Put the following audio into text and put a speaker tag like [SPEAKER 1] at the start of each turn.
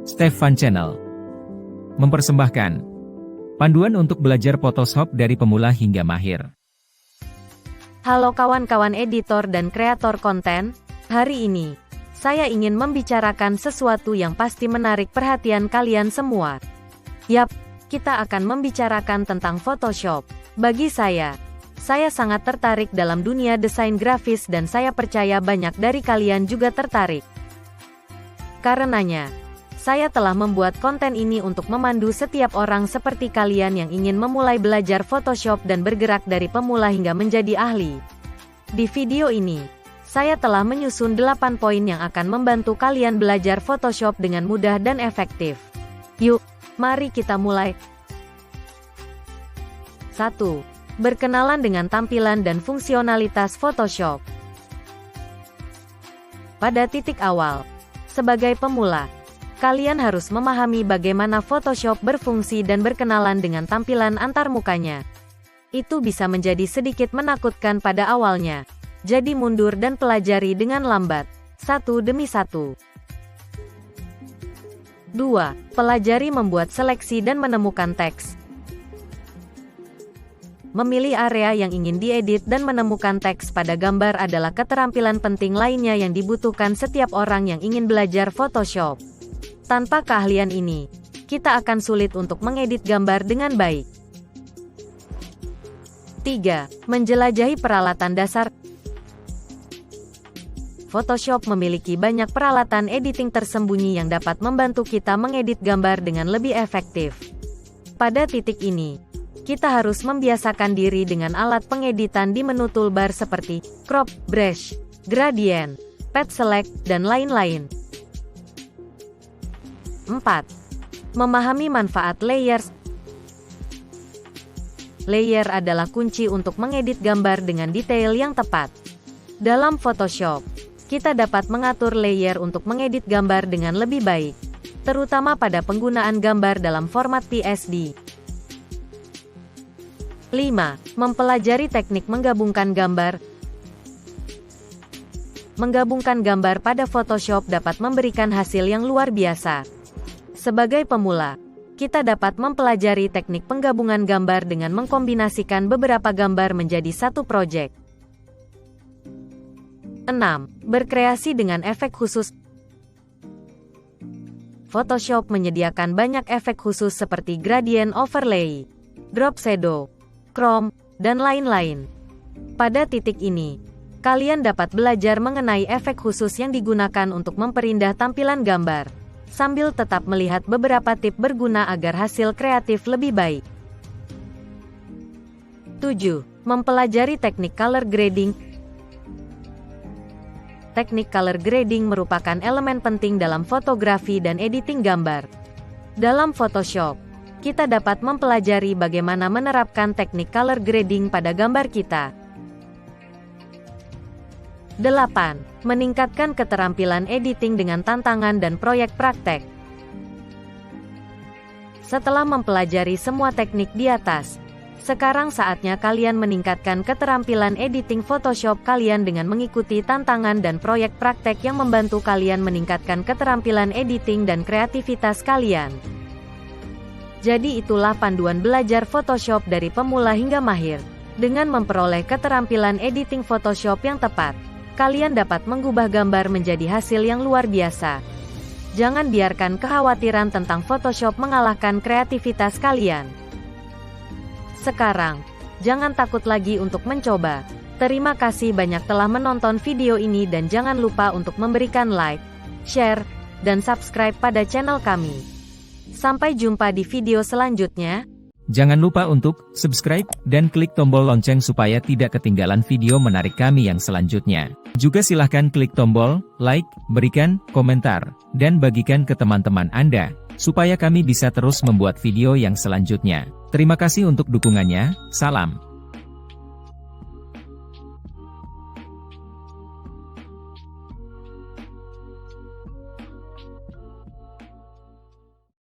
[SPEAKER 1] Stefan Channel mempersembahkan panduan untuk belajar Photoshop dari pemula hingga mahir.
[SPEAKER 2] Halo kawan-kawan editor dan kreator konten, hari ini saya ingin membicarakan sesuatu yang pasti menarik perhatian kalian semua. Yap, kita akan membicarakan tentang Photoshop. Bagi saya sangat tertarik dalam dunia desain grafis dan saya percaya banyak dari kalian juga tertarik. Karenanya, saya telah membuat konten ini untuk memandu setiap orang seperti kalian yang ingin memulai belajar Photoshop dan bergerak dari pemula hingga menjadi ahli. Di video ini, saya telah menyusun 8 poin yang akan membantu kalian belajar Photoshop dengan mudah dan efektif. Yuk, mari kita mulai. 1. Berkenalan dengan tampilan dan fungsionalitas Photoshop. Pada titik awal, sebagai pemula, kalian harus memahami bagaimana Photoshop berfungsi dan berkenalan dengan tampilan antarmukanya. Itu bisa menjadi sedikit menakutkan pada awalnya. Jadi mundur dan pelajari dengan lambat, satu demi satu. 2. Pelajari membuat seleksi dan menemukan teks. Memilih area yang ingin diedit dan menemukan teks pada gambar adalah keterampilan penting lainnya yang dibutuhkan setiap orang yang ingin belajar Photoshop. Tanpa keahlian ini, kita akan sulit untuk mengedit gambar dengan baik. 3. Menjelajahi peralatan dasar. Photoshop memiliki banyak peralatan editing tersembunyi yang dapat membantu kita mengedit gambar dengan lebih efektif. Pada titik ini, kita harus membiasakan diri dengan alat pengeditan di menu toolbar seperti crop, brush, gradient, pad select, dan lain-lain. 4. Memahami manfaat layers. Layer adalah kunci untuk mengedit gambar dengan detail yang tepat. Dalam Photoshop, kita dapat mengatur layer untuk mengedit gambar dengan lebih baik, terutama pada penggunaan gambar dalam format PSD. 5. Mempelajari teknik menggabungkan gambar. Menggabungkan gambar pada Photoshop dapat memberikan hasil yang luar biasa. Sebagai pemula, kita dapat mempelajari teknik penggabungan gambar dengan mengkombinasikan beberapa gambar menjadi satu proyek. 6. Berkreasi dengan efek khusus. Photoshop menyediakan banyak efek khusus seperti gradient overlay, drop shadow, chrome, dan lain-lain. Pada titik ini, kalian dapat belajar mengenai efek khusus yang digunakan untuk memperindah tampilan gambar, sambil tetap melihat beberapa tip berguna agar hasil kreatif lebih baik. 7. Mempelajari teknik color grading. Teknik color grading merupakan elemen penting dalam fotografi dan editing gambar. Dalam Photoshop, kita dapat mempelajari bagaimana menerapkan teknik color grading pada gambar kita. 8. Meningkatkan keterampilan editing dengan tantangan dan proyek praktek. Setelah mempelajari semua teknik di atas, sekarang saatnya kalian meningkatkan keterampilan editing Photoshop kalian dengan mengikuti tantangan dan proyek praktek yang membantu kalian meningkatkan keterampilan editing dan kreativitas kalian. Jadi itulah panduan belajar Photoshop dari pemula hingga mahir. Dengan memperoleh keterampilan editing Photoshop yang tepat, kalian dapat mengubah gambar menjadi hasil yang luar biasa. Jangan biarkan kekhawatiran tentang Photoshop mengalahkan kreativitas kalian. Sekarang, jangan takut lagi untuk mencoba. Terima kasih banyak telah menonton video ini dan jangan lupa untuk memberikan like, share, dan subscribe pada channel kami. Sampai jumpa di video selanjutnya.
[SPEAKER 1] Jangan lupa untuk subscribe dan klik tombol lonceng supaya tidak ketinggalan video menarik kami yang selanjutnya. Juga silahkan klik tombol like, berikan komentar, dan bagikan ke teman-teman Anda, supaya kami bisa terus membuat video yang selanjutnya. Terima kasih untuk dukungannya, salam.